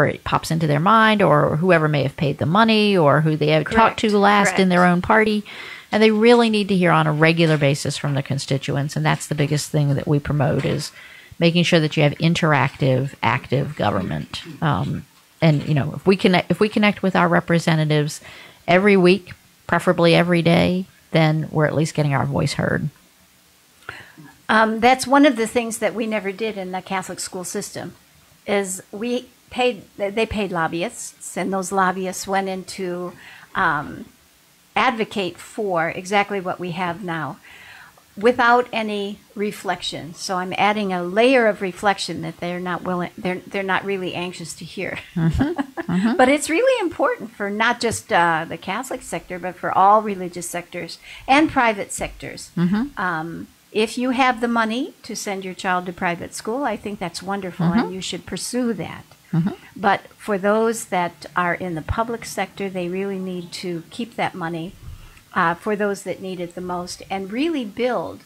it pops into their mind, or whoever may have paid the money, or who they have talked to last in their own party. And they really need to hear on a regular basis from the constituents. And that's the biggest thing that we promote, is making sure that you have interactive, active government. And, if we connect with our representatives every week, preferably every day, then we're at least getting our voice heard. That's one of the things that we never did in the Catholic school system, is they paid lobbyists, and those lobbyists went into advocate for exactly what we have now, without any reflection. So I'm adding a layer of reflection that they're not really anxious to hear. But it's really important for not just the Catholic sector, but for all religious sectors and private sectors. If you have the money to send your child to private school, I think that's wonderful, and you should pursue that. But for those that are in the public sector, they really need to keep that money for those that need it the most, and really build.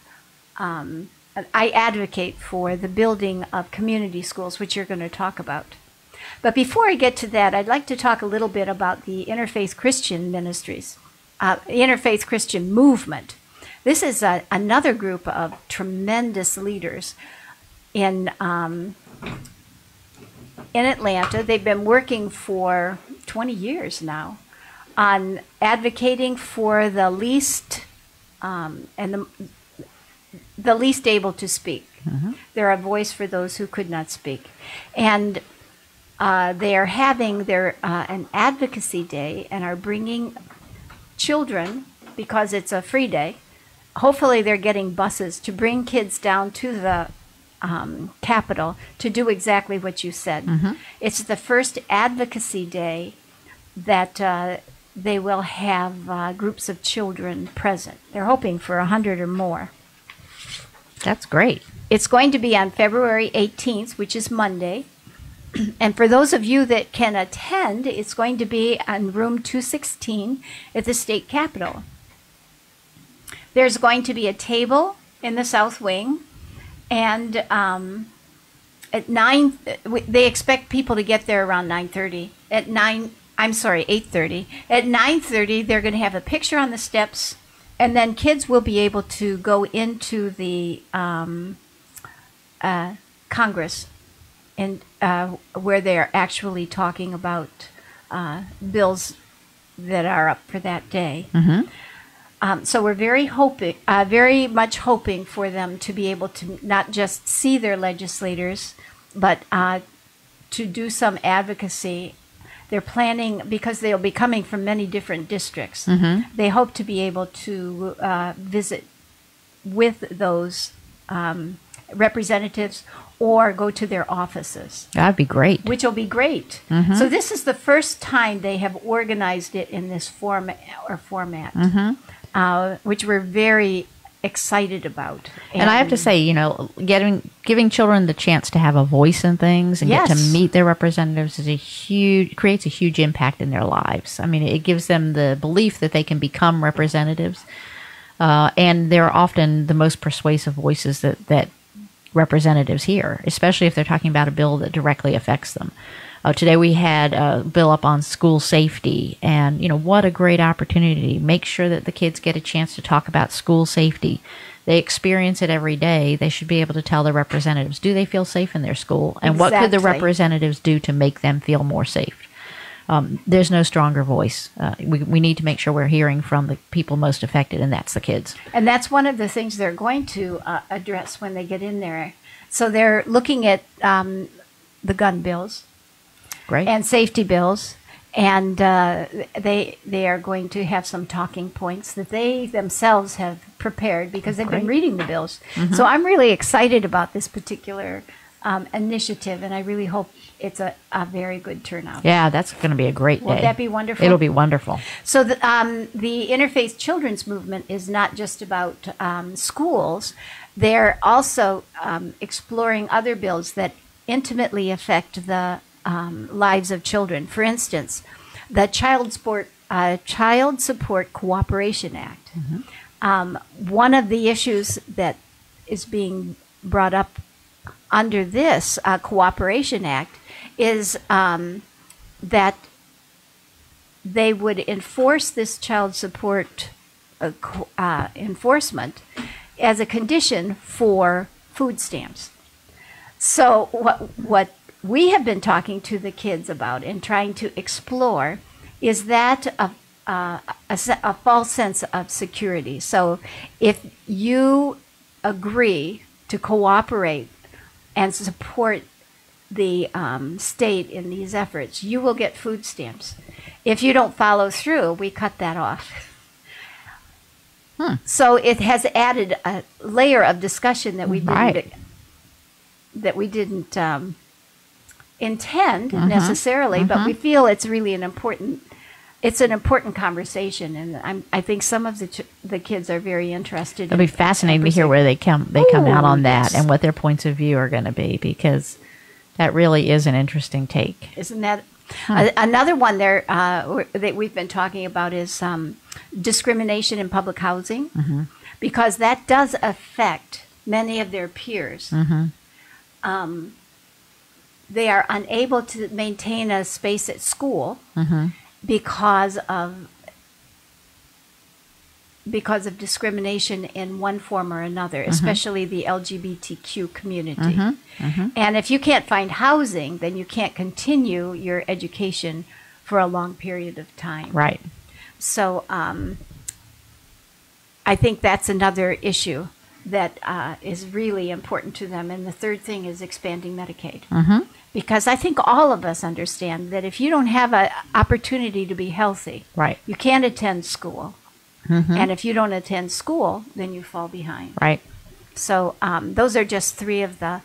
I advocate for the building of community schools, which you're going to talk about. But before I get to that, I'd like to talk a little bit about the Interfaith Christian Ministries, Interfaith Christian Movement. This is another group of tremendous leaders in Atlanta. They've been working for 20 years now on advocating for the least the least able to speak. They're a voice for those who could not speak, and they are having an advocacy day, and are bringing children, because it's a free day. Hopefully they're getting buses to bring kids down to the Capitol to do exactly what you said. It's the first advocacy day that they will have groups of children present. They're hoping for 100 or more. That's great. It's going to be on February 18th, which is Monday. And for those of you that can attend, it's going to be on room 216 at the state capitol. There's going to be a table in the south wing, and at 9, they expect people to get there around 9:30. At 8:30. At 9:30, they're going to have a picture on the steps, and then kids will be able to go into the Congress, and where they're actually talking about bills that are up for that day. So we're very much hoping for them to be able to not just see their legislators, but to do some advocacy. They're planning, because they'll be coming from many different districts. They hope to be able to visit with those representatives, or go to their offices. That'd be great. Which will be great. So this is the first time they have organized it in this format, which we're very excited about. And I have to say, giving children the chance to have a voice in things and get to meet their representatives creates a huge impact in their lives. I mean, it gives them the belief that they can become representatives, and they're often the most persuasive voices that representatives hear, especially if they're talking about a bill that directly affects them. Today we had a bill up on school safety, and what a great opportunity. Make sure that the kids get a chance to talk about school safety. They experience it every day. They should be able to tell their representatives, do they feel safe in their school? And what could the representatives do to make them feel more safe? There's no stronger voice. We need to make sure we're hearing from the people most affected, and that's the kids. And that's one of the things they're going to address when they get in there. So they're looking at the gun bills. Great. And safety bills, and they are going to have some talking points that they themselves have prepared, because they've been reading the bills. So I'm really excited about this particular initiative, and I really hope it's a very good turnout. Yeah, that's going to be a great day. Won't that be wonderful? It'll be wonderful. So the Interfaith Children's Movement is not just about schools. They're also exploring other bills that intimately affect the lives of children. For instance, the Child Support Cooperation Act. One of the issues that is being brought up under this Cooperation Act is that they would enforce this child support enforcement as a condition for food stamps. So what we have been talking to the kids about and trying to explore is that a false sense of security. So if you agree to cooperate and support the state in these efforts, you will get food stamps. If you don't follow through, we cut that off. So it has added a layer of discussion that we didn't intend necessarily, but we feel it's really an important conversation, and I think some of the kids are very interested. It'll be fascinating to hear where they come out on that and what their points of view are going to be, because that really is an interesting take. Isn't that? Another one there that we've been talking about is discrimination in public housing, because that does affect many of their peers. They are unable to maintain a space at school because of discrimination in one form or another, especially the LGBTQ community. And if you can't find housing, then you can't continue your education for a long period of time. Right. So I think that's another issue that is really important to them. And the third thing is expanding Medicaid. Because I think all of us understand that if you don't have an opportunity to be healthy, you can't attend school. And if you don't attend school, then you fall behind. Right. So those are just three of the...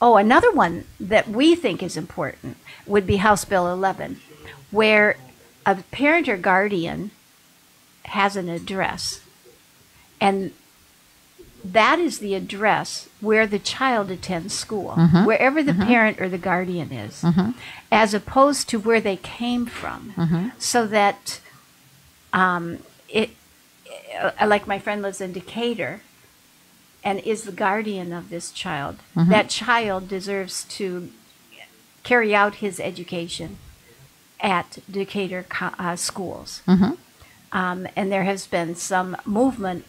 another one that we think is important would be House Bill 11, where a parent or guardian has an address. And that is the address where the child attends school, wherever the parent or the guardian is, as opposed to where they came from. So that... like my friend lives in Decatur and is the guardian of this child. That child deserves to carry out his education at Decatur schools. And there has been some movement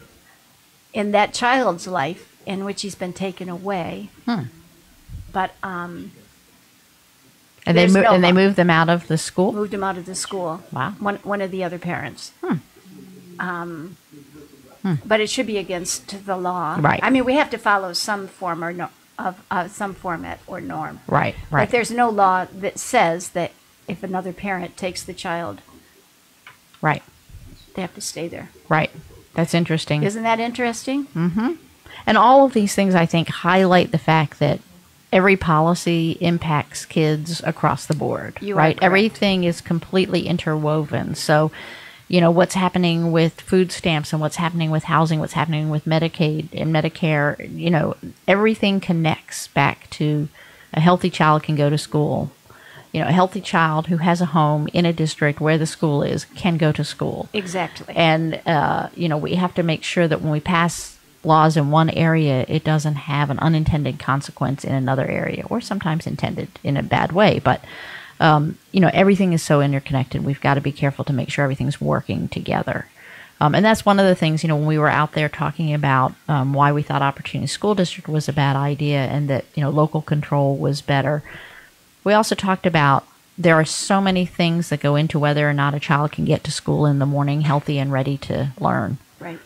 in that child's life in which he's been taken away. But and they moved them out of the school? Moved him out of the school. Wow. One of the other parents. But it should be against the law. Right. I mean, we have to follow some form or some format or norm. Right. But there's no law that says that if another parent takes the child, they have to stay there. Right. That's interesting. Isn't that interesting? And all of these things, I think, highlight the fact that every policy impacts kids across the board. Right? Everything is completely interwoven. So, what's happening with food stamps and what's happening with housing, what's happening with Medicaid and Medicare, everything connects back to a healthy child can go to school. A healthy child who has a home in a district where the school is can go to school. Exactly. And, we have to make sure that when we pass laws in one area, it doesn't have an unintended consequence in another area, or sometimes intended in a bad way. But, everything is so interconnected. We've got to be careful to make sure everything's working together. And that's one of the things, when we were out there talking about why we thought Opportunity School District was a bad idea and that, local control was better. We also talked about there are so many things that go into whether or not a child can get to school in the morning healthy and ready to learn. Right.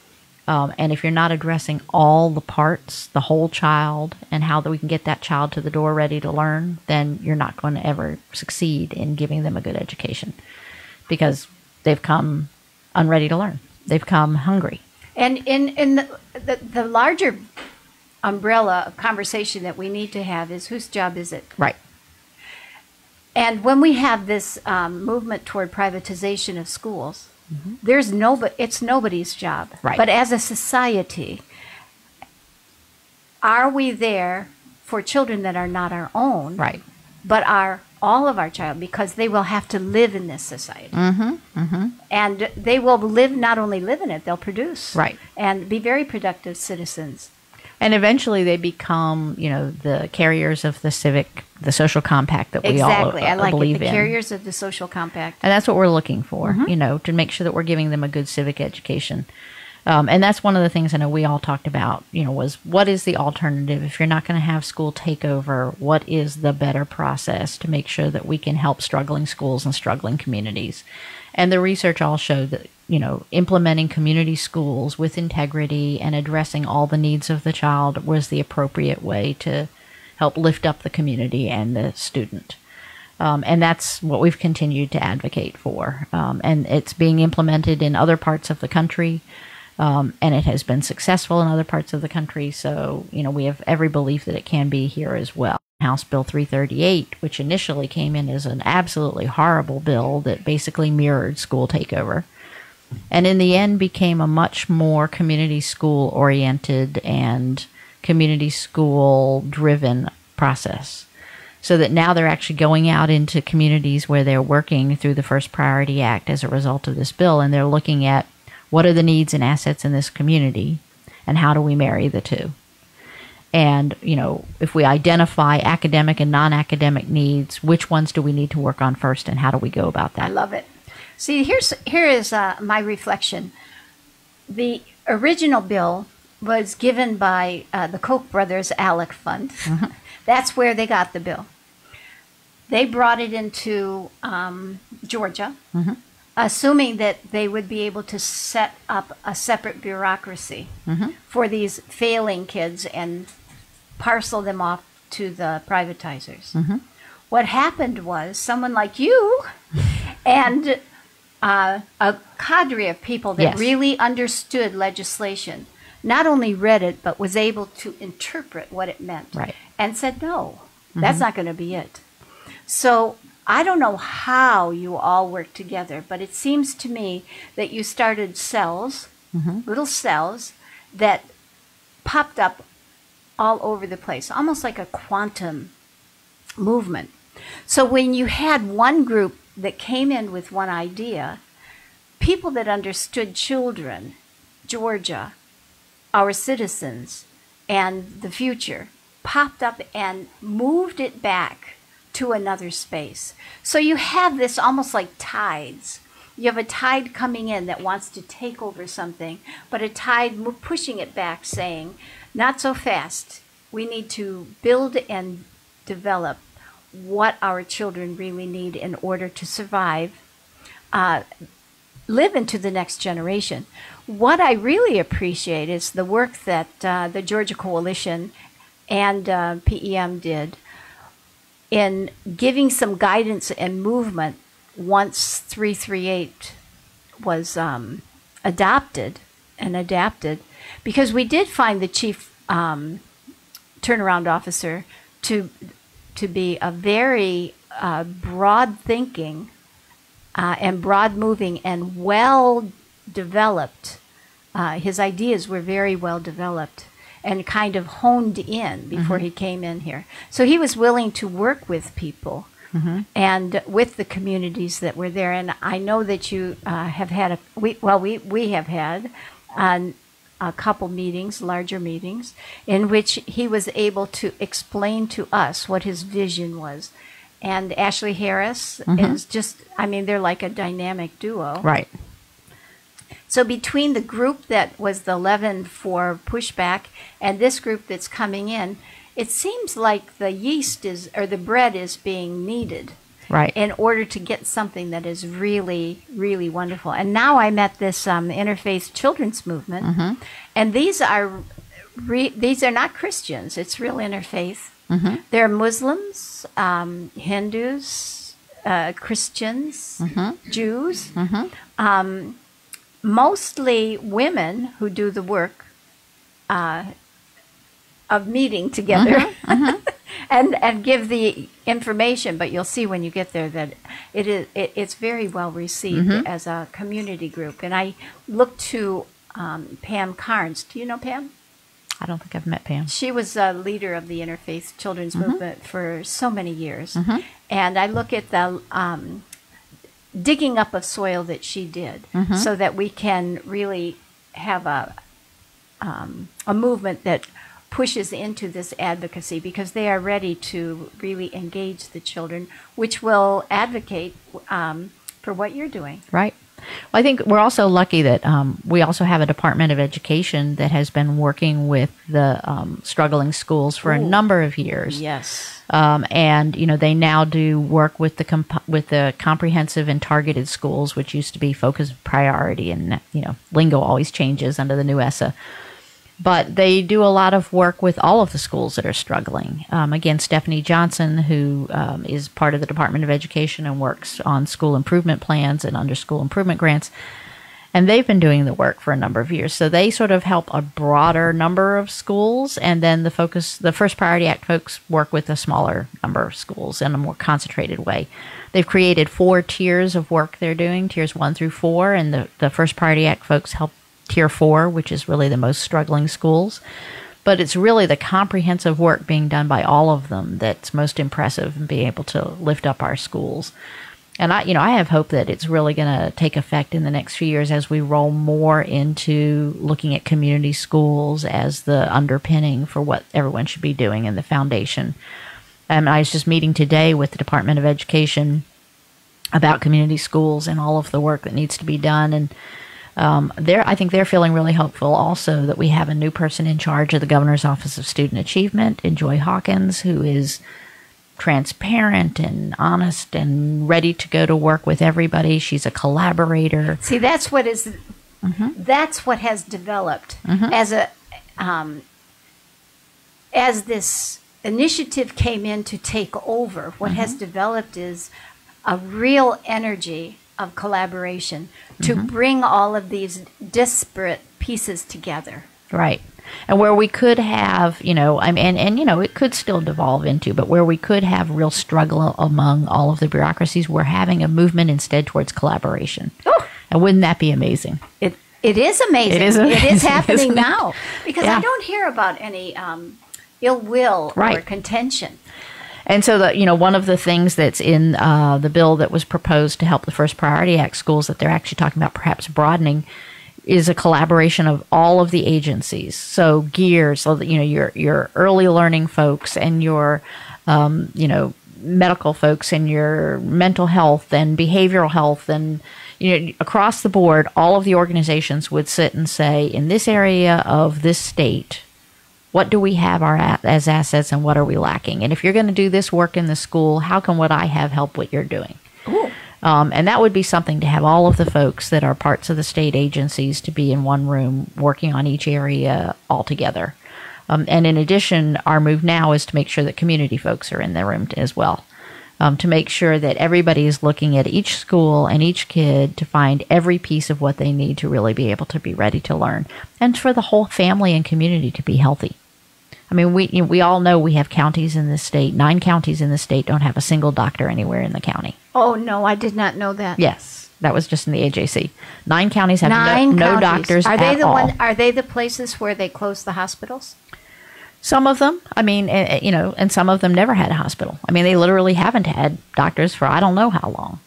And if you're not addressing all the parts, the whole child, and how that we can get that child to the door ready to learn, then you're not going to ever succeed in giving them a good education, because they've come unready to learn. They've come hungry. And in the larger umbrella of conversation that we need to have is, whose job is it? Right. And when we have this movement toward privatization of schools, it's nobody's job. Right. But as a society, are we there for children that are not our own, but are all of our child, because they will have to live in this society. And they will not only live in it, they'll produce and be very productive citizens. And eventually they become, the carriers of the social compact that we all believe in. I like it, the carriers of the social compact. And that's what we're looking for, to make sure that we're giving them a good civic education. And that's one of the things I know we all talked about, was what is the alternative? If you're not going to have school takeover, what is the better process to make sure that we can help struggling schools and struggling communities? And the research all showed that, implementing community schools with integrity and addressing all the needs of the child was the appropriate way to help lift up the community and the student. And that's what we've continued to advocate for. And it's being implemented in other parts of the country. And it has been successful in other parts of the country. So, we have every belief that it can be here as well. House Bill 338, which initially came in as an absolutely horrible bill that basically mirrored school takeover, and in the end became a much more community school oriented and community school driven process. So that now they're actually going out into communities where they're working through the First Priority Act as a result of this bill, and they're looking at what are the needs and assets in this community, and how do we marry the two? And, if we identify academic and non-academic needs, which ones do we need to work on first, and how do we go about that? I love it. See, here is my reflection. The original bill was given by the Koch brothers ALEC Fund. That's where they got the bill. They brought it into Georgia, assuming that they would be able to set up a separate bureaucracy for these failing kids and parcel them off to the privatizers. What happened was someone like you and a cadre of people that really understood legislation not only read it, but was able to interpret what it meant, and said, no, that's not going to be it. So I don't know how you all work together, but it seems to me that you started cells, little cells, that popped up all over the place, almost like a quantum movement. So when you had one group that came in with one idea, people that understood children, Georgia, our citizens, and the future, popped up and moved it back to another space. So you have this almost like tides. You have a tide coming in that wants to take over something, but a tide pushing it back, saying, not so fast. We need to build and develop what our children really need in order to survive, live into the next generation. What I really appreciate is the work that the Georgia Coalition and PEM did in giving some guidance and movement once 338 was adopted and adapted, because we did find the chief turnaround officer to be a very broad thinking and broad moving and well developed. His ideas were very well developed and kind of honed in before he came in here. So he was willing to work with people and with the communities that were there. And I know that you have had we have had a couple meetings, larger meetings, in which he was able to explain to us what his vision was. And Ashley Harris is just, they're like a dynamic duo. Right. So between the group that was the 11 for pushback and this group that's coming in, it seems like the yeast is, or the bread is being kneaded. Right. In order to get something that is really, really wonderful. And now I'm at this interfaith children's movement, and these are not Christians. It's real interfaith. They're Muslims, Hindus, Christians, Jews, mostly women who do the work of meeting together. And give the information, but you'll see when you get there that it's very well received as a community group. And I look to Pam Carnes. Do you know Pam? I don't think I've met Pam. She was a leader of the Interfaith Children's Movement for so many years. And I look at the digging up of soil that she did so that we can really have a movement that pushes into this advocacy because they are ready to really engage the children, which will advocate for what you're doing. Right. Well, I think we're also lucky that we also have a Department of Education that has been working with the struggling schools for a number of years. Yes. And they now do work with the comprehensive and targeted schools, which used to be focus priority, and lingo always changes under the new ESSA. But they do a lot of work with all of the schools that are struggling. Again, Stephanie Johnson, who is part of the Department of Education and works on school improvement plans and under school improvement grants, and they've been doing the work for a number of years. So they sort of help a broader number of schools, and then the First Priority Act folks work with a smaller number of schools in a more concentrated way. They've created 4 tiers of work they're doing, tiers 1 through 4, and the First Priority Act folks help Tier 4, which is really the most struggling schools. But it's really the comprehensive work being done by all of them that's most impressive in being able to lift up our schools. And I have hope that it's really going to take effect in the next few years as we roll more into looking at community schools as the underpinning for what everyone should be doing in the foundation. I was just meeting today with the Department of Education about community schools and all of the work that needs to be done. And I think they're feeling really hopeful also that we have a new person in charge of the Governor's Office of Student Achievement, in Joy Hawkins, who is transparent and honest and ready to go to work with everybody. She's a collaborator. See, that's what has developed as this initiative came in to take over. What has developed is a real energy of collaboration to bring all of these disparate pieces together. Right. And where we could have, it could still devolve into, but where we could have real struggle among all of the bureaucracies, we're having a movement instead towards collaboration. Oh. And wouldn't that be amazing? It is amazing. It is amazing. It is happening now. Because I don't hear about any ill will or contention. And so, one of the things that's in the bill that was proposed to help the First Priority Act schools that they're actually talking about perhaps broadening is a collaboration of all of the agencies. So your early learning folks and your, medical folks and your mental health and behavioral health and, across the board, all of the organizations would sit and say, in this area of this state, what do we have as assets and what are we lacking? And if you're going to do this work in the school, how can what I have help what you're doing? And that would be something to have all of the folks that are parts of the state agencies to be in one room working on each area all together. And in addition, our move now is to make sure that community folks are in the room as well, to make sure that everybody is looking at each school and each kid to find every piece of what they need to really be able to be ready to learn, and for the whole family and community to be healthy. I mean, we all know we have counties in this state. 9 counties in the state don't have a single doctor anywhere in the county. Oh, no, I did not know that. Yes, that was just in the AJC. 9 counties have no doctors at all. Are they the places where they close the hospitals? Some of them, and some of them never had a hospital. I mean, they literally haven't had doctors for I don't know how long.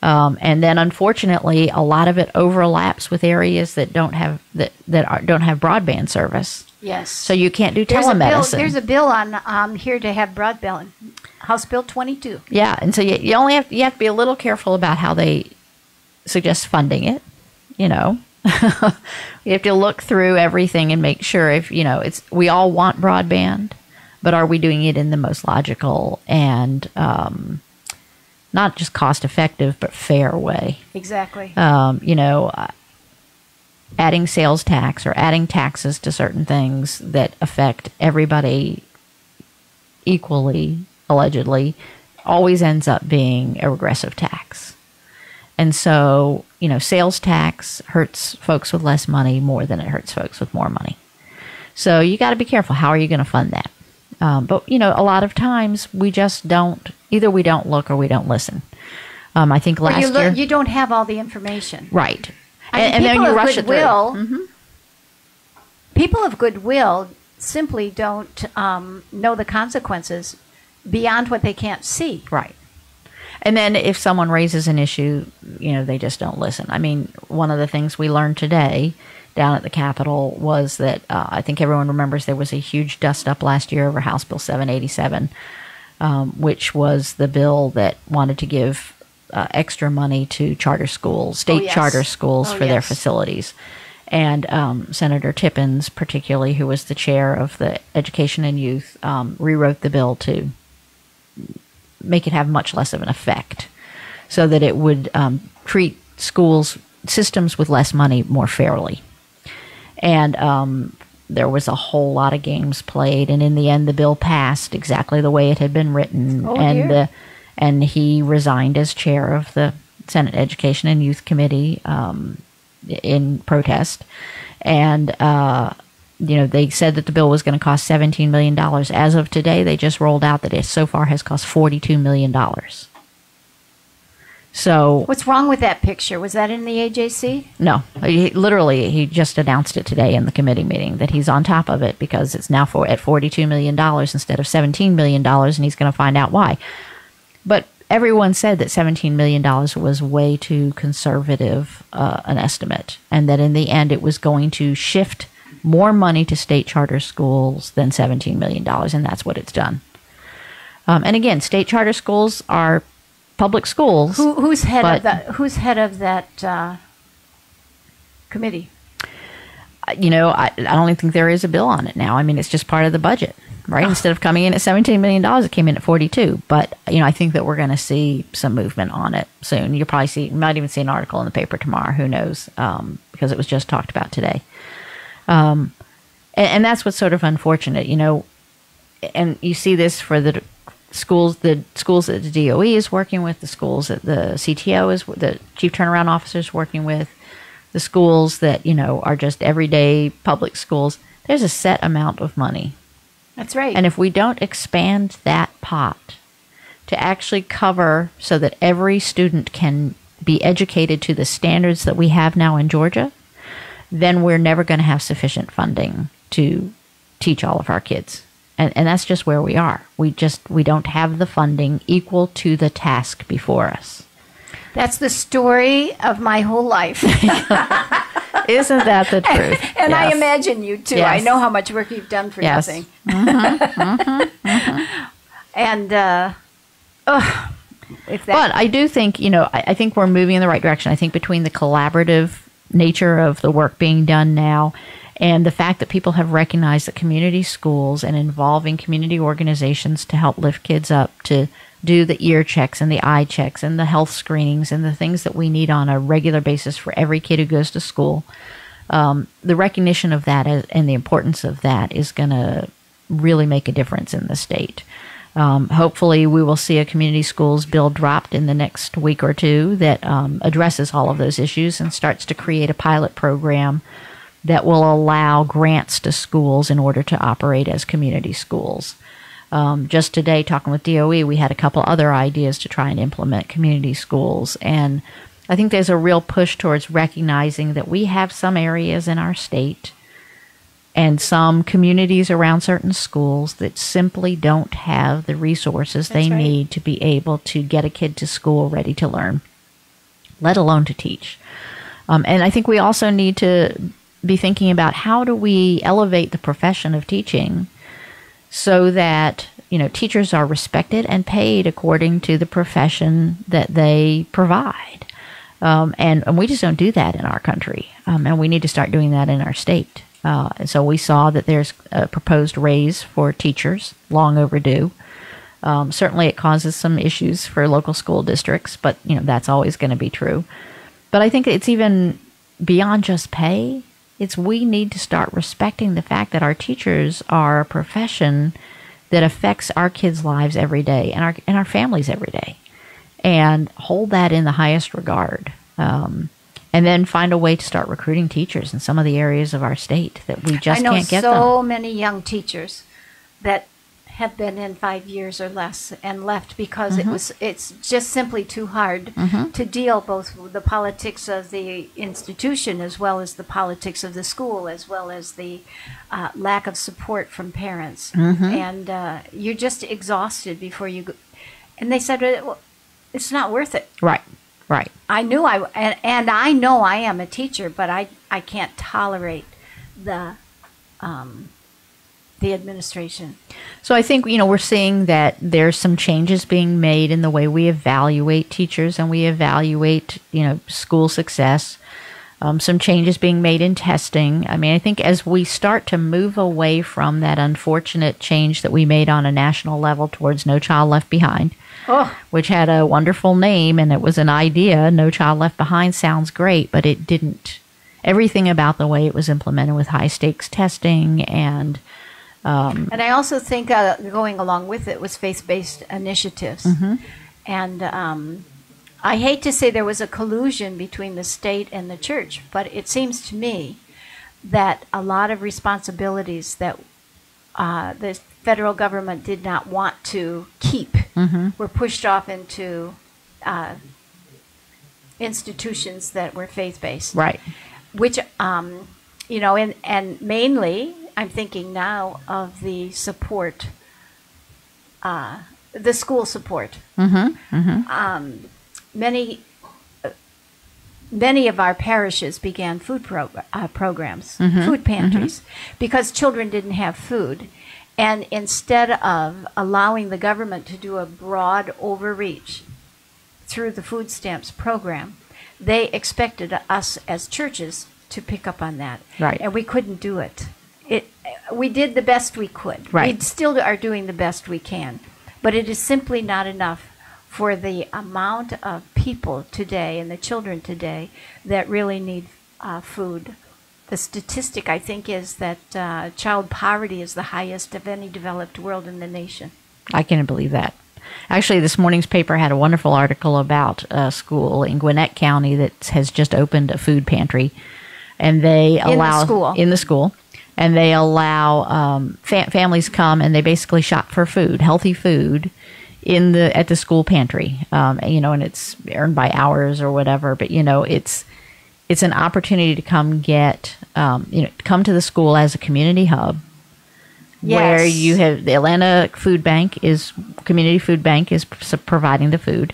And then, unfortunately, a lot of it overlaps with areas that don't have don't have broadband service. Yes. So you can't do telemedicine. There's a bill on here to have broadband, House Bill 22. Yeah, and so you only have to be a little careful about how they suggest funding it. You have to look through everything and make sure if we all want broadband, but are we doing it in the most logical and not just cost effective but fair way? Exactly. Adding sales tax or adding taxes to certain things that affect everybody equally, allegedly, always ends up being a regressive tax. And so, sales tax hurts folks with less money more than it hurts folks with more money. So you got to be careful. How are you going to fund that? But a lot of times we just don't, either we don't look or we don't listen. I think last year... You don't have all the information. Right. And then you rush it through. People of goodwill simply don't know the consequences beyond what they can't see. Right. And then if someone raises an issue, they just don't listen. I mean, one of the things we learned today down at the Capitol was that I think everyone remembers there was a huge dust-up last year over House Bill 787, which was the bill that wanted to give extra money to charter schools, state charter schools for their facilities. And Senator Tippins, particularly, who was the chair of the Education and Youth, rewrote the bill to make it have much less of an effect so that it would treat schools, systems with less money more fairly. And there was a whole lot of games played, and in the end, the bill passed exactly the way it had been written. And he resigned as chair of the Senate Education and Youth Committee in protest. And they said that the bill was going to cost $17 million. As of today, they just rolled out that it so far has cost $42 million. So what's wrong with that picture? Was that in the AJC? No. He just announced it today in the committee meeting that he's on top of it because it's now at $42 million instead of $17 million, and he's going to find out why. But everyone said that $17 million was way too conservative an estimate, and that in the end it was going to shift more money to state charter schools than $17 million, and that's what it's done. And again, state charter schools are public schools. Who's head of that committee? I don't even think there is a bill on it now. I mean, it's just part of the budget, right? Instead of coming in at $17 million, it came in at 42. But I think that we're going to see some movement on it soon. You might even see an article in the paper tomorrow. Who knows? Because it was just talked about today. And that's what's sort of unfortunate, And you see this for the schools that the DOE is working with, the schools that the CTO the Chief Turnaround Officer is working with, the schools that, are just everyday public schools. There's a set amount of money. That's right. And if we don't expand that pot to actually cover so that every student can be educated to the standards that we have now in Georgia, then we're never going to have sufficient funding to teach all of our kids. And that's just where we are. We don't have the funding equal to the task before us. That's the story of my whole life. Isn't that the truth? And yes. I imagine you too. Yes. I know how much work you've done for nothing. And but I do think, I think we're moving in the right direction. I think between the collaborative nature of the work being done now and the fact that people have recognized that community schools and involving community organizations to help lift kids up to do the ear checks and the eye checks and the health screenings and the things that we need on a regular basis for every kid who goes to school, the recognition of that and the importance of that is going to really make a difference in the state. Hopefully we will see a community schools bill dropped in the next week or two that addresses all of those issues and starts to create a pilot program that will allow grants to schools in order to operate as community schools. Just today, talking with DOE, we had a couple other ideas to try and implement community schools. And I think there's a real push towards recognizing that we have some areas in our state and some communities around certain schools that simply don't have the resources they need to be able to get a kid to school ready to learn, let alone to teach. And I think we also need to be thinking about how do we elevate the profession of teaching so that teachers are respected and paid according to the profession that they provide. And we just don't do that in our country. And we need to start doing that in our state. And so we saw that there's a proposed raise for teachers, long overdue. Certainly it causes some issues for local school districts, but that's always going to be true. But I think it's even beyond just pay. We need to start respecting the fact that our teachers are a profession that affects our kids' lives every day and our families every day, and hold that in the highest regard. And then find a way to start recruiting teachers in some of the areas of our state that we just can't get them. I know so many young teachers that have been in 5 years or less and left because it's just simply too hard to deal both with the politics of the institution as well as the politics of the school as well as the lack of support from parents. And you're just exhausted before you go. And they said, well, it's not worth it. Right. Right. I knew and I know I am a teacher, but I can't tolerate the administration. So I think, we're seeing that there's some changes being made in the way we evaluate teachers and we evaluate, school success. Some changes being made in testing. I mean, I think as we start to move away from that unfortunate change that we made on a national level towards No Child Left Behind, which had a wonderful name and it was an idea, No Child Left Behind sounds great, but it didn't. Everything about the way it was implemented with high stakes testing and I also think going along with it was faith-based initiatives. Mm-hmm. And I hate to say there was a collusion between the state and the church, but it seems to me that a lot of responsibilities that the federal government did not want to keep mm-hmm. were pushed off into institutions that were faith-based. Right. Which, and mainly, I'm thinking now of the support, the school support. Mm-hmm. Mm-hmm. Many of our parishes began food programs, mm-hmm. food pantries, mm-hmm. because children didn't have food. And instead of allowing the government to do a broad overreach through the food stamps program, they expected us as churches to pick up on that. Right. And we couldn't do it. We did the best we could. Right. We still are doing the best we can. But it is simply not enough for the amount of people today and the children today that really need food. The statistic, I think, is that child poverty is the highest of any developed world in the nation. I can't believe that. Actually, this morning's paper had a wonderful article about a school in Gwinnett County that has just opened a food pantry. And they allow... In the school. And they allow families come and they basically shop for food, healthy food, at the school pantry. And it's earned by hours or whatever. But it's an opportunity to come come to the school as a community hub. Yes. Where you have the Atlanta Community Food Bank is providing the food.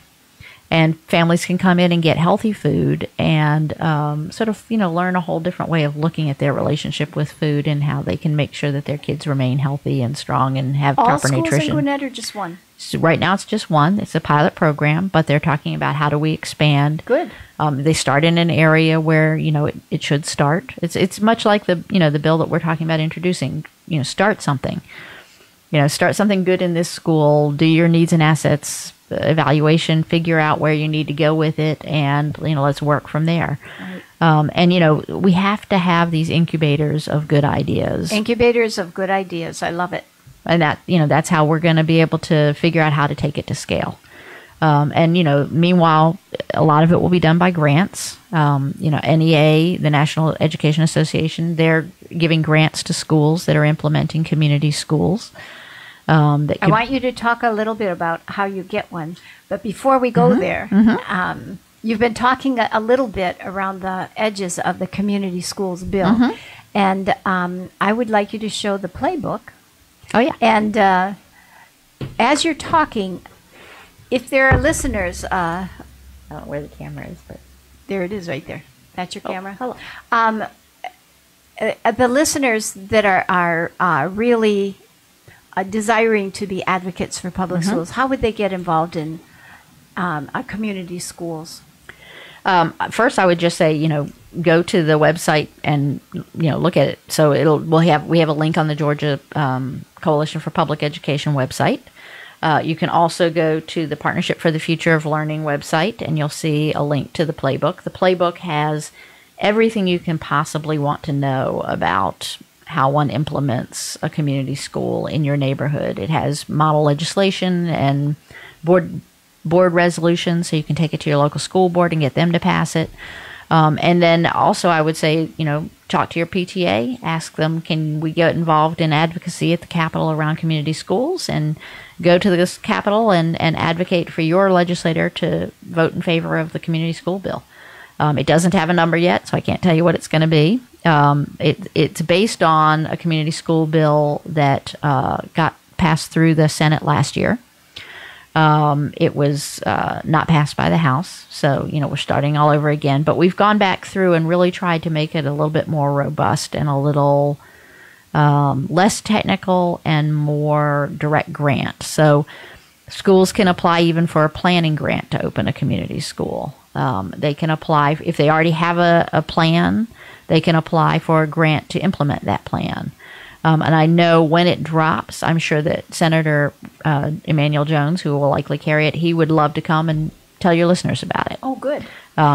And families can come in and get healthy food and learn a whole different way of looking at their relationship with food and how they can make sure that their kids remain healthy and strong and have proper nutrition. All schools in Gwinnett or just one? So right now it's just one. It's a pilot program, but they're talking about how do we expand. Good. They start in an area where, it should start. It's much like the bill that we're talking about introducing. Start something. Start something good in this school. Do your needs and assets evaluation, figure out where you need to go with it, and let's work from there. Right. We have to have these incubators of good ideas. Incubators of good ideas. I love it. And that's how we're going to be able to figure out how to take it to scale. Meanwhile, a lot of it will be done by grants. NEA, the National Education Association, they're giving grants to schools that are implementing community schools. I want you to talk a little bit about how you get one. But before we go mm-hmm. there, mm-hmm. You've been talking a little bit around the edges of the community schools bill. Mm-hmm. And I would like you to show the playbook. Oh, yeah. And as you're talking, if there are listeners... I don't know where the camera is, but... There it is right there. That's your camera? Hello. The listeners that are really... desiring to be advocates for public mm-hmm. schools, how would they get involved in community schools? First, I would just say, go to the website and look at it. So we have a link on the Georgia Coalition for Public Education website. You can also go to the Partnership for the Future of Learning website, and you'll see a link to the playbook. The playbook has everything you can possibly want to know about how one implements a community school in your neighborhood. It has model legislation and board resolutions, so you can take it to your local school board and get them to pass it. And then also I would say, talk to your PTA, ask them, can we get involved in advocacy at the Capitol around community schools, and go to the Capitol and advocate for your legislator to vote in favor of the community school bill. It doesn't have a number yet, so I can't tell you what it's going to be. It's based on a community school bill that got passed through the Senate last year. It was not passed by the House, so we're starting all over again. But we've gone back through and really tried to make it a little bit more robust and a little less technical and more direct grant. So schools can apply even for a planning grant to open a community school. They can apply if they already have a plan. They can apply for a grant to implement that plan. And I know when it drops, I'm sure that Senator Emanuel Jones, who will likely carry it, he would love to come and tell your listeners about it. Oh, good.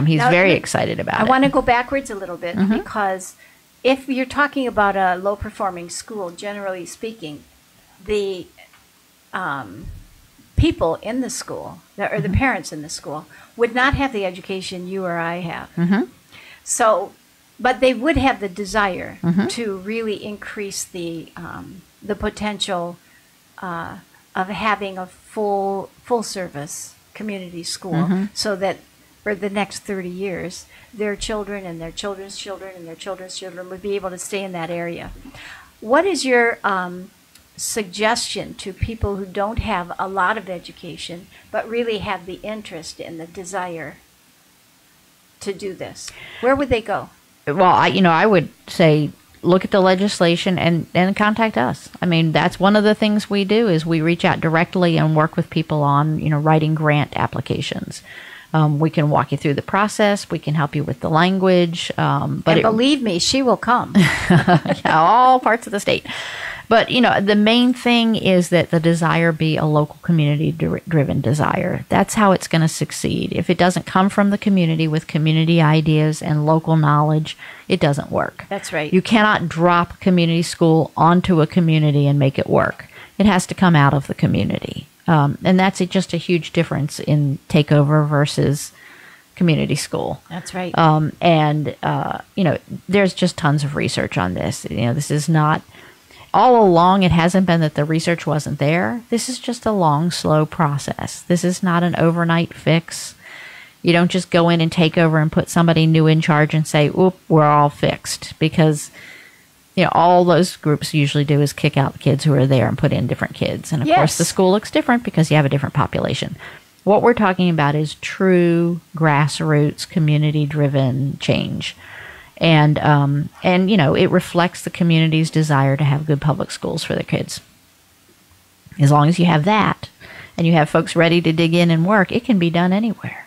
He's very excited about it. I want to go backwards a little bit because if you're talking about a low-performing school, generally speaking, the people in the school, or the parents in the school, would not have the education you or I have. So... But they would have the desire to really increase the potential of having a full service community school, so that for the next 30 years, their children and their children's children and their children's children would be able to stay in that area. What is your suggestion to people who don't have a lot of education but really have the interest and the desire to do this? Where would they go? Well, I would say look at the legislation and contact us. I mean, that's one of the things we do is we reach out directly and work with people on, writing grant applications. We can walk you through the process. We can help you with the language. But believe me, she will come. All parts of the state. But, the main thing is that the desire be a local community-driven desire. That's how it's going to succeed. If it doesn't come from the community with community ideas and local knowledge, it doesn't work. That's right. You cannot drop community school onto a community and make it work. It has to come out of the community. And that's just a huge difference in takeover versus community school. That's right. There's just tons of research on this. This is not... All along, it hasn't been that the research wasn't there. This is just a long, slow process. This is not an overnight fix. You don't just go in and take over and put somebody new in charge and say, oop, we're all fixed. Because, all those groups usually do is kick out the kids who are there and put in different kids. And, of course, the school looks different because you have a different population. What we're talking about is true grassroots, community-driven change. And it reflects the community's desire to have good public schools for their kids. As long as you have that and you have folks ready to dig in and work, it can be done anywhere.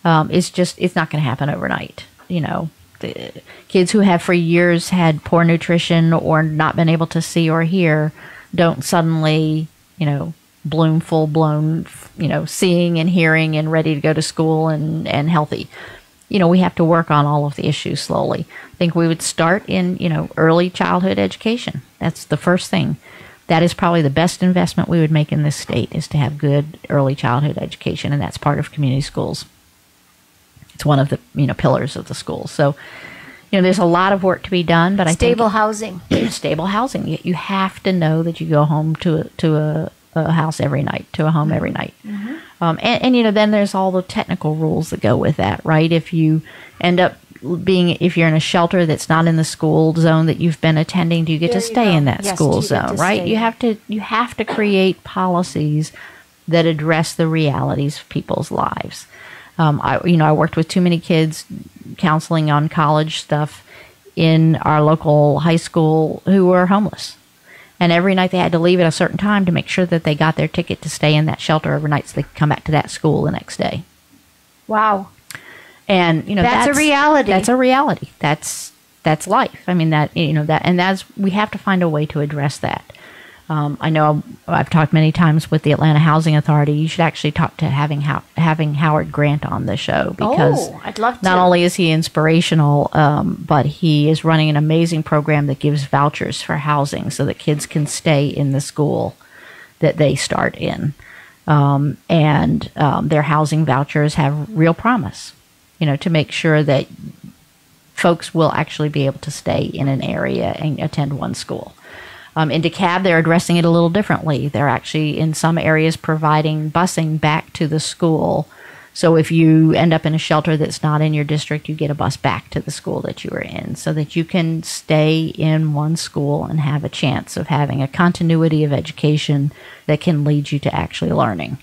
It's not going to happen overnight. The kids who have for years had poor nutrition or not been able to see or hear don't suddenly, bloom full-blown, seeing and hearing and ready to go to school and healthy. We have to work on all of the issues slowly. I think we would start in, early childhood education. That's the first thing. That is probably the best investment we would make in this state is to have good early childhood education, and that's part of community schools. It's one of the, pillars of the schools. So, there's a lot of work to be done, but stable housing. Stable housing. You have to know that you go home to a house every night, to a home every night. Then there's all the technical rules that go with that, right? If you end up if you're in a shelter that's not in the school zone that you've been attending, do you get to stay in that school zone, right? You have to create policies that address the realities of people's lives. I worked with too many kids counseling on college stuff in our local high school who were homeless. And every night they had to leave at a certain time to make sure that they got their ticket to stay in that shelter overnight so they could come back to that school the next day. Wow. And, that's a reality. That's a reality. That's life. I mean, we have to find a way to address that. I know I've talked many times with the Atlanta Housing Authority. You should actually talk to having Howard Grant on the show because I'd love to. Not only is he inspirational, but he is running an amazing program that gives vouchers for housing so that kids can stay in the school that they start in. Their housing vouchers have real promise, to make sure that folks will actually be able to stay in an area and attend one school. In DeKalb, they're addressing it a little differently. They're actually, in some areas, providing busing back to the school. So if you end up in a shelter that's not in your district, you get a bus back to the school that you were in so that you can stay in one school and have a chance of having a continuity of education that can lead you to actually learning.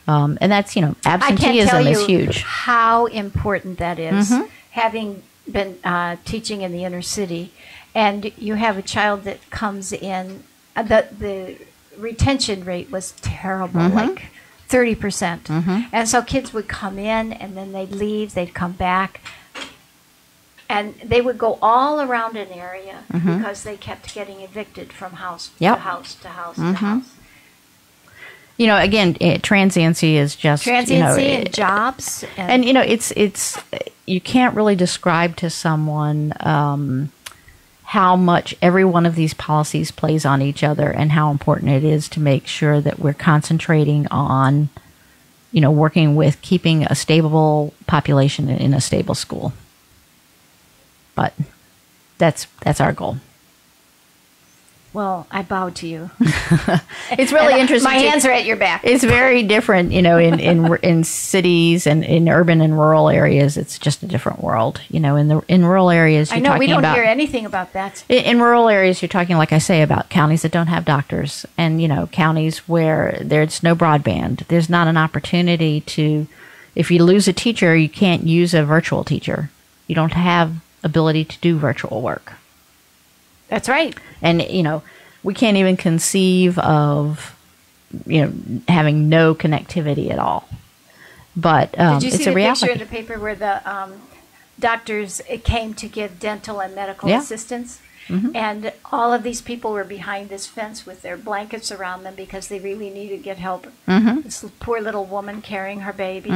And that's, absenteeism is huge. How important that is. Having been teaching in the inner city, and you have a child that comes in, the retention rate was terrible, like 30%. And so kids would come in and then they'd leave, they'd come back, and they would go all around an area because they kept getting evicted from house to house to house to house. Again, transiency is just and jobs, and it's you can't really describe to someone how much every one of these policies plays on each other, and how important it is to make sure that we're concentrating on, working with keeping a stable population in a stable school. But that's our goal. Well, I bow to you. It's really interesting. My hands are at your back. It's very different, in cities and in urban and rural areas. It's just a different world. In rural areas, I know we don't hear anything about that. In rural areas, you're talking, like I say, about counties that don't have doctors, and counties where there's no broadband. There's not an opportunity to. If you lose a teacher, you can't use a virtual teacher. You don't have ability to do virtual work. That's right. And, we can't even conceive of, having no connectivity at all. But Did you it's see a the reality. picture in the paper where the doctors came to give dental and medical assistance? And all of these people were behind this fence with their blankets around them because they really needed to get help. This poor little woman carrying her baby.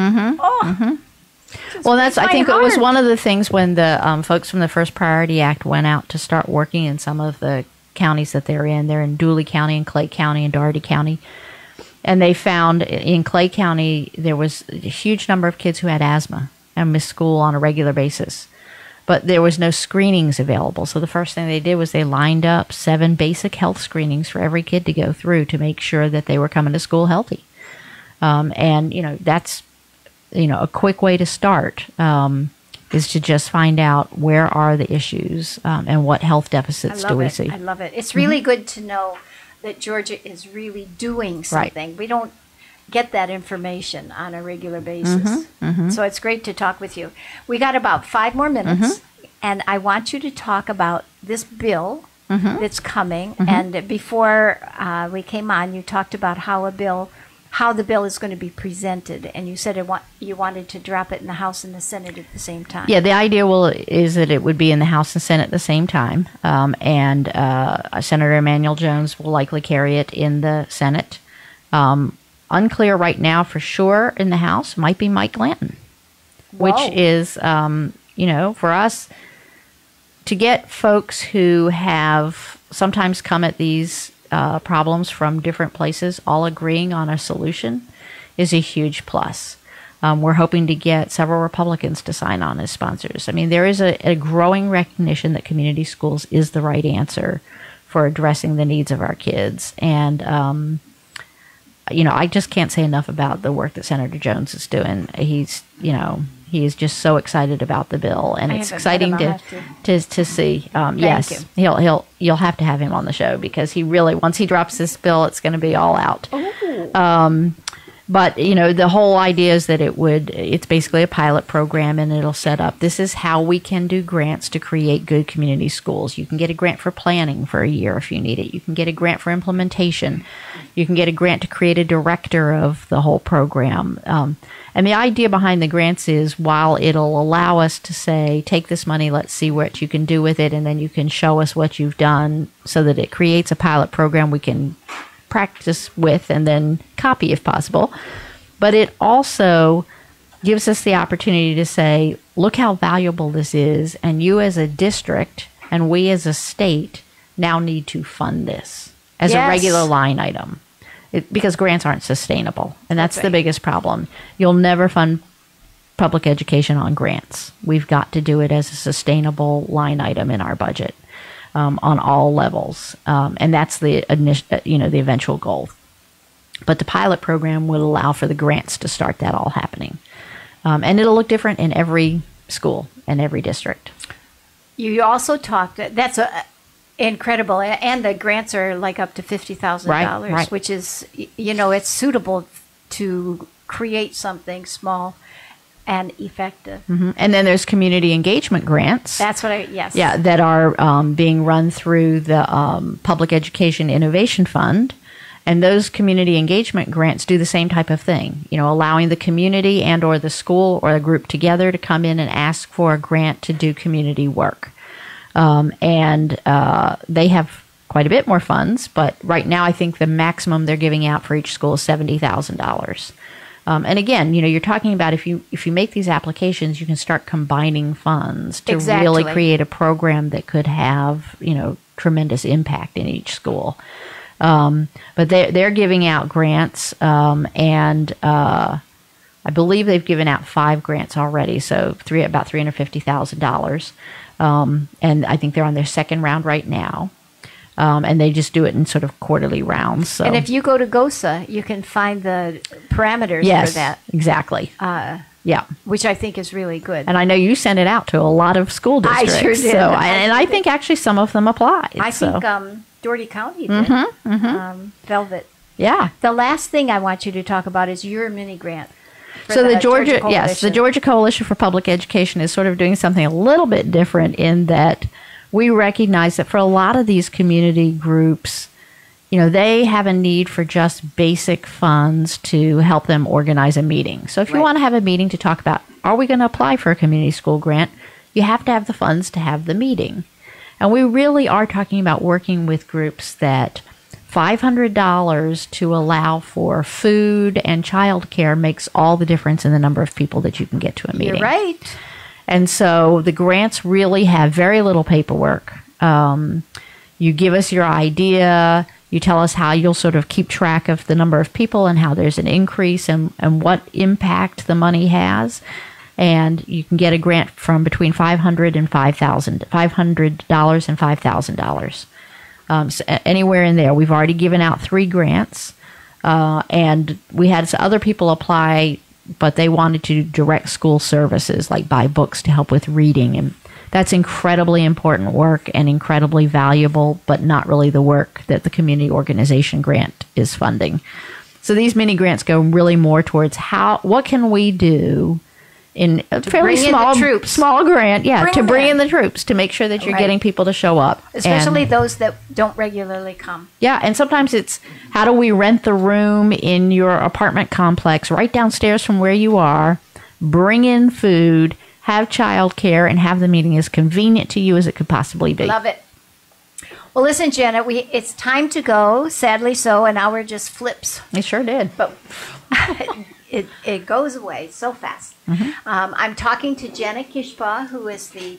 Well, I think it was one of the things when the folks from the First Priority Act went out to start working in some of the counties that they're in. They're in Dooley County and Clay County and Dougherty County. And they found in Clay County there was a huge number of kids who had asthma and missed school on a regular basis. But there was no screenings available. So the first thing they did was they lined up 7 basic health screenings for every kid to go through to make sure that they were coming to school healthy. That's a quick way to start is to just find out where are the issues and what health deficits do we see. I love it. It's really good to know that Georgia is really doing something. Right. We don't get that information on a regular basis. So it's great to talk with you. We got about 5 more minutes, and I want you to talk about this bill that's coming. And before we came on, you talked about how the bill is going to be presented, and you said you wanted to drop it in the House and the Senate at the same time. Yeah, the idea is that it would be in the House and Senate at the same time, and Senator Emanuel Jones will likely carry it in the Senate. Unclear right now for sure in the House might be Mike Lanton, which is, for us to get folks who have sometimes come at these problems from different places, all agreeing on a solution, is a huge plus. We're hoping to get several Republicans to sign on as sponsors. I mean, there is a growing recognition that community schools is the right answer for addressing the needs of our kids. And, I just can't say enough about the work that Senator Jones is doing. He is just so excited about the bill, and it's exciting to see. Yes, you'll have to have him on the show because he really, once he drops this bill, it's going to be all out. But the whole idea is that it's basically a pilot program, and it'll set up. This is how we can do grants to create good community schools. You can get a grant for planning for a year if you need it. You can get a grant for implementation. You can get a grant to create a director of the whole program. And the idea behind the grants is, while it'll allow us to say, take this money, let's see what you can do with it, and then you can show us what you've done so that it creates a pilot program we can practice with and then copy if possible. But it also gives us the opportunity to say, look how valuable this is, and you as a district and we as a state now need to fund this as a regular line item. Because grants aren't sustainable, and that's the biggest problem. You'll never fund public education on grants. We've got to do it as a sustainable line item in our budget on all levels, and that's the eventual goal. But the pilot program will allow for the grants to start that all happening, and it'll look different in every school and every district. You also talked. That's incredible, and the grants are like up to $50,000, which is, it's suitable to create something small and effective. And then there's community engagement grants. That's what yes. Yeah, that are being run through the Public Education Innovation Fund. And those community engagement grants do the same type of thing, allowing the community and or the school or a group together to come in and ask for a grant to do community work. And they have quite a bit more funds, but right now I think the maximum they're giving out for each school is $70,000. And again, you're talking about if you make these applications, you can start combining funds to really create a program that could have, tremendous impact in each school. But they're giving out grants, and I believe they've given out 5 grants already, so about $350,000. And I think they're on their second round right now. And they just do it in sort of quarterly rounds. So. And if you go to GOSA, you can find the parameters for that. Exactly. Yeah, which I think is really good. And I know you sent it out to a lot of school districts. I sure did. So, I think actually some of them applied. I think Dougherty County did. Velvet. Yeah. The last thing I want you to talk about is your mini grant. So the Georgia Coalition for Public Education is sort of doing something a little bit different in that we recognize that for a lot of these community groups, they have a need for just basic funds to help them organize a meeting. So if you want to have a meeting to talk about, are we going to apply for a community school grant, you have to have the funds to have the meeting. And we really are talking about working with groups that $500 to allow for food and childcare makes all the difference in the number of people that you can get to a meeting. You're right. And so the grants really have very little paperwork. You give us your idea. You tell us how you'll sort of keep track of the number of people and how there's an increase and what impact the money has. And you can get a grant from between $500 and $5,000. So anywhere in there. We've already given out 3 grants. And we had some other people apply, but they wanted to direct school services, like buy books to help with reading. And that's incredibly important work and incredibly valuable, but not really the work that the community organization grant is funding. So these mini grants go really more towards what can we do in a fairly small grant, to bring in the troops, to make sure that you're getting people to show up. Especially those that don't regularly come. Yeah, and sometimes it's how do we rent the room in your apartment complex right downstairs from where you are, bring in food, have childcare, and have the meeting as convenient to you as it could possibly be. Love it. Well, listen, Janet, it's time to go. Sadly so, an hour just flips. It sure did. But it goes away so fast. I'm talking to Janet Kishbaugh, who is the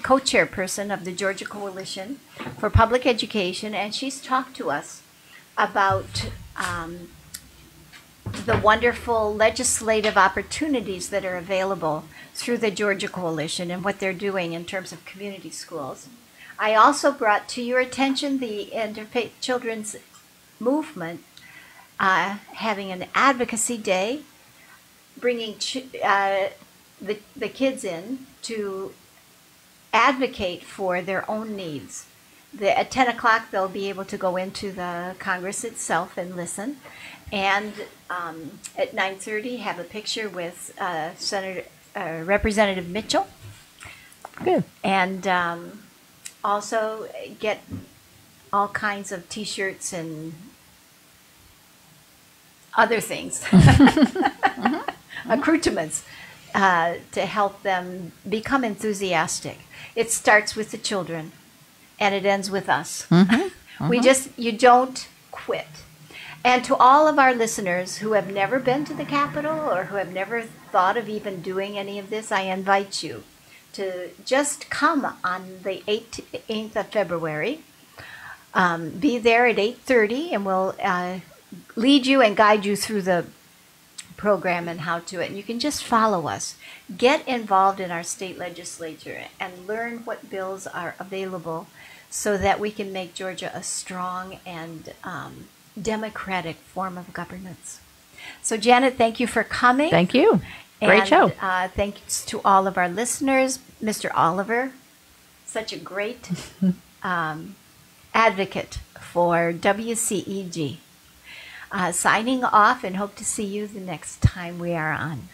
co-chairperson of the Georgia Coalition for Public Education, and she's talked to us about the wonderful legislative opportunities that are available through the Georgia Coalition and what they're doing in terms of community schools. I also brought to your attention the Interfaith Children's Movement having an advocacy day, bringing the kids in to advocate for their own needs. At 10 o'clock, they'll be able to go into the Congress itself and listen. And at 9:30, have a picture with Representative Mitchell. Good. And also get all kinds of T-shirts and other things, accoutrements, to help them become enthusiastic. It starts with the children, and it ends with us. You don't quit. And to all of our listeners who have never been to the Capitol or who have never thought of even doing any of this, I invite you to just come on the 18th of February. Be there at 8:30, and we'll lead you and guide you through the program and how to it. And you can just follow us. Get involved in our state legislature and learn what bills are available so that we can make Georgia a strong and democratic form of governance. So, Janet, thank you for coming. Thank you. Great show. Thanks to all of our listeners. Mr. Oliver, such a great advocate for WCEG. Signing off, and hope to see you the next time we are on.